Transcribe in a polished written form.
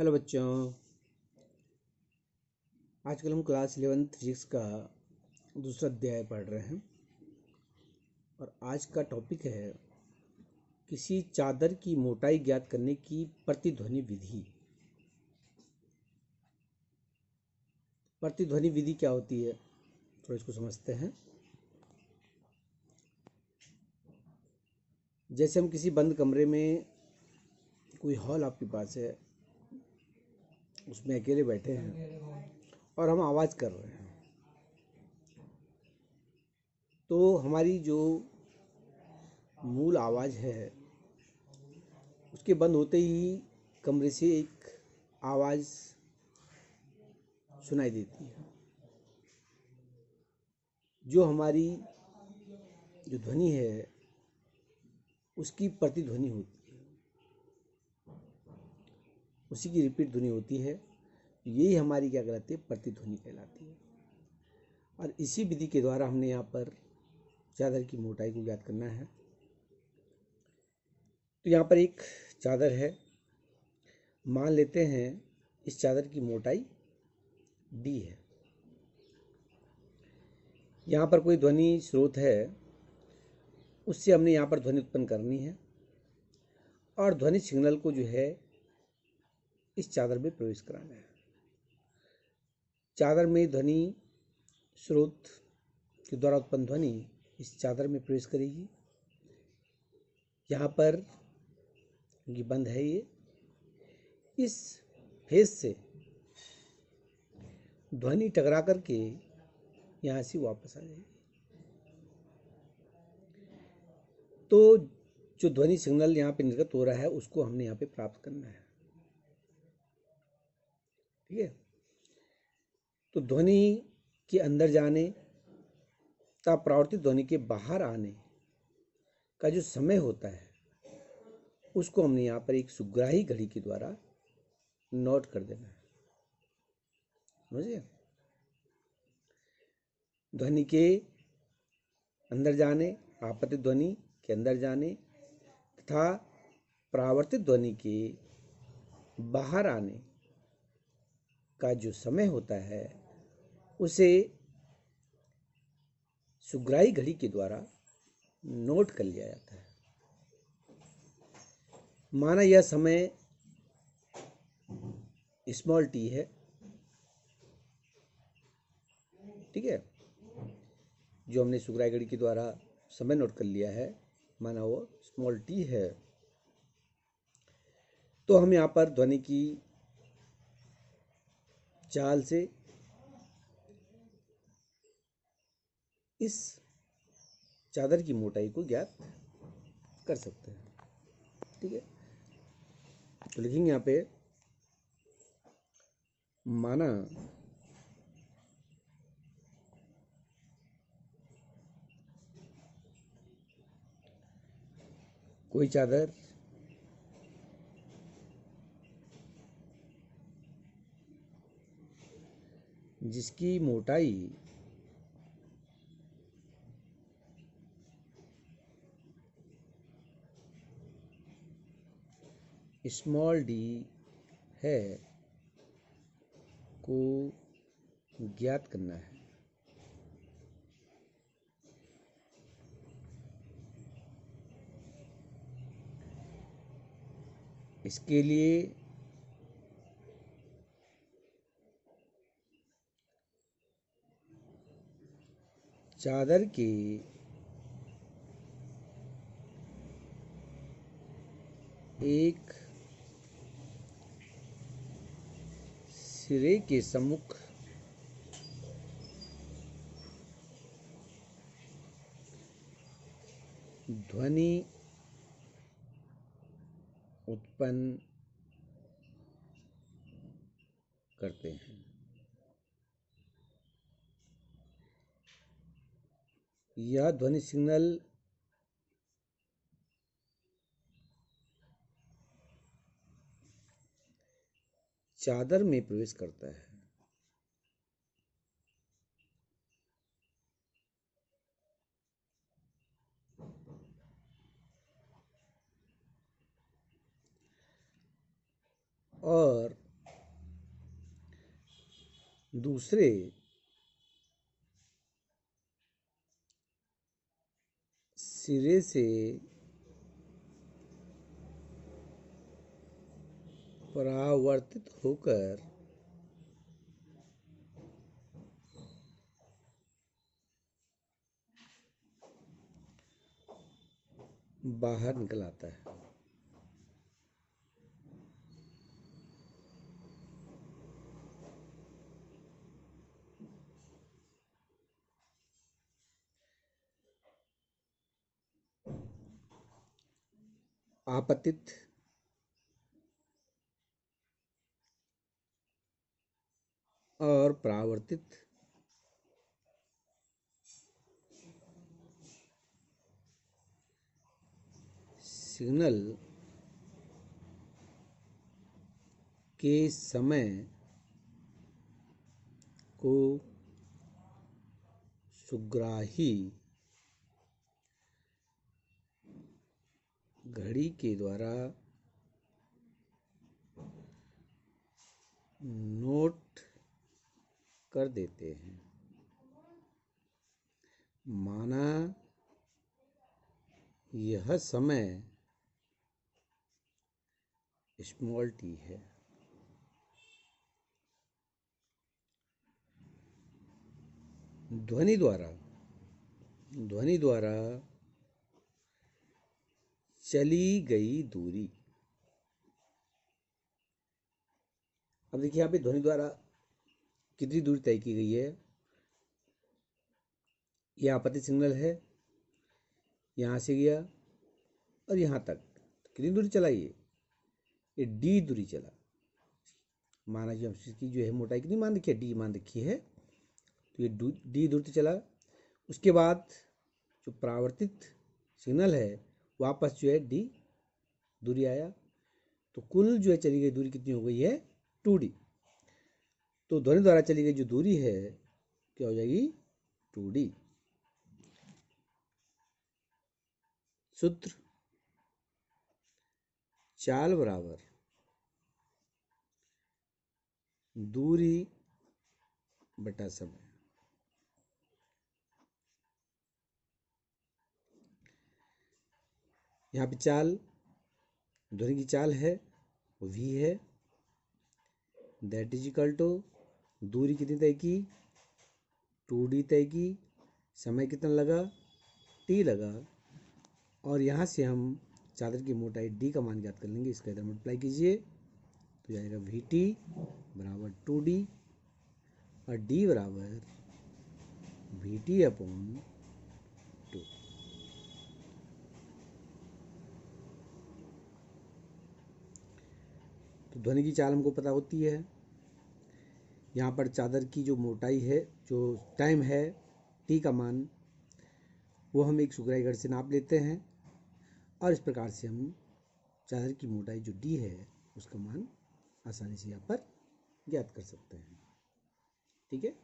Hello बच्चों, आजकल हम क्लास 11 फिजिक्स का दूसरा अध्याय पढ़ रहे हैं और आज का टॉपिक है किसी चादर की मोटाई ज्ञात करने की प्रतिध्वनि विधि। प्रतिध्वनि विधि क्या होती है, थोड़ा इसको समझते हैं। जैसे हम किसी बंद कमरे में, कोई हॉल आपके पास है, उसमें अकेले बैठे हैं और हम आवाज़ कर रहे हैं, तो हमारी जो मूल आवाज़ है उसके बंद होते ही कमरे से एक आवाज़ सुनाई देती है। जो हमारी जो ध्वनि है उसकी प्रतिध्वनि होती है, उसी की रिपीट ध्वनि होती है। यही हमारी क्या कहलाती है, प्रतिध्वनि कहलाती है। और इसी विधि के द्वारा हमने यहाँ पर चादर की मोटाई को ज्ञात करना है। तो यहाँ पर एक चादर है, मान लेते हैं इस चादर की मोटाई d है। यहाँ पर कोई ध्वनि स्रोत है, उससे हमने यहाँ पर ध्वनि उत्पन्न करनी है और ध्वनि सिग्नल को जो है इस चादर में प्रवेश कराना है। चादर में ध्वनि स्रोत के द्वारा उत्पन्न ध्वनि इस चादर में प्रवेश करेगी। यहाँ पर ये बंद है, ये इस फेस से ध्वनि टकरा करके यहाँ से वापस आ जाएगी। तो जो ध्वनि सिग्नल यहाँ पे निर्गत हो रहा है उसको हमने यहाँ पे प्राप्त करना है, ठीक है। तो ध्वनि के अंदर जाने तथा परावर्तित ध्वनि के बाहर आने का जो समय होता है उसको हमने यहाँ पर एक सुग्राही घड़ी के द्वारा नोट कर देना है, समझिए। ध्वनि के अंदर जाने, आपतित ध्वनि के अंदर जाने तथा परावर्तित ध्वनि के बाहर आने का जो समय होता है उसे सुग्राही घड़ी के द्वारा नोट कर लिया जाता है। माना यह समय स्मॉल टी है, ठीक है। जो हमने सुग्राही घड़ी के द्वारा समय नोट कर लिया है, माना वो स्मॉल टी है। तो हम यहाँ पर ध्वनि की चाल से इस चादर की मोटाई को ज्ञात कर सकते हैं, ठीक है। तो लिखेंगे यहाँ पे, माना कोई चादर जिसकी मोटाई स्मॉल डी है को ज्ञात करना है। इसके लिए चादर के एक सिरे के सम्मुख ध्वनि उत्पन्न करते हैं। यह ध्वनि सिग्नल चादर में प्रवेश करता है। और दूसरे सिरे से परावर्तित होकर बाहर निकल आता है। आपतित और परावर्तित सिग्नल के समय को सुग्राही घड़ी के द्वारा नोट कर देते हैं। माना यह समय स्मॉल टी है। ध्वनि द्वारा चली गई दूरी। अब देखिए यहाँ पे ध्वनि द्वारा कितनी दूरी तय की गई है। यह आपतित सिग्नल है, यहाँ से गया और यहाँ तक कितनी दूरी चला, ये डी दूरी चला। माना कि इसकी जो है मोटाई कितनी मान रखी है, डी मान रखी है, तो ये डी दूरी चला। उसके बाद जो परावर्तित सिग्नल है वापस जो है डी दूरी आया, तो कुल जो है चली गई दूरी कितनी हो गई है, 2D। तो ध्वनि द्वारा चली गई जो दूरी है क्या हो जाएगी, 2D। सूत्र चाल बराबर दूरी बटा समय। यहाँ पे चाल, ध्वनि की चाल है वो v है, दैट इज इक्वल टू दूरी कितनी तय की, 2D तय की, समय कितना लगा, t लगा, और यहाँ से हम चादर की मोटाई d का मान ज्ञात कर लेंगे। इसका इधर मल्टीप्लाई कीजिए तो जाएगा vt बराबर 2D और d बराबर vt अपॉन 2। तो ध्वनि की चाल हमको पता होती है। यहाँ पर चादर की जो मोटाई है, जो टाइम है, t का मान, वो हम एक सुग्राही घड़ी से नाप लेते हैं और इस प्रकार से हम चादर की मोटाई जो d है उसका मान आसानी से यहाँ पर ज्ञात कर सकते हैं। ठीक है।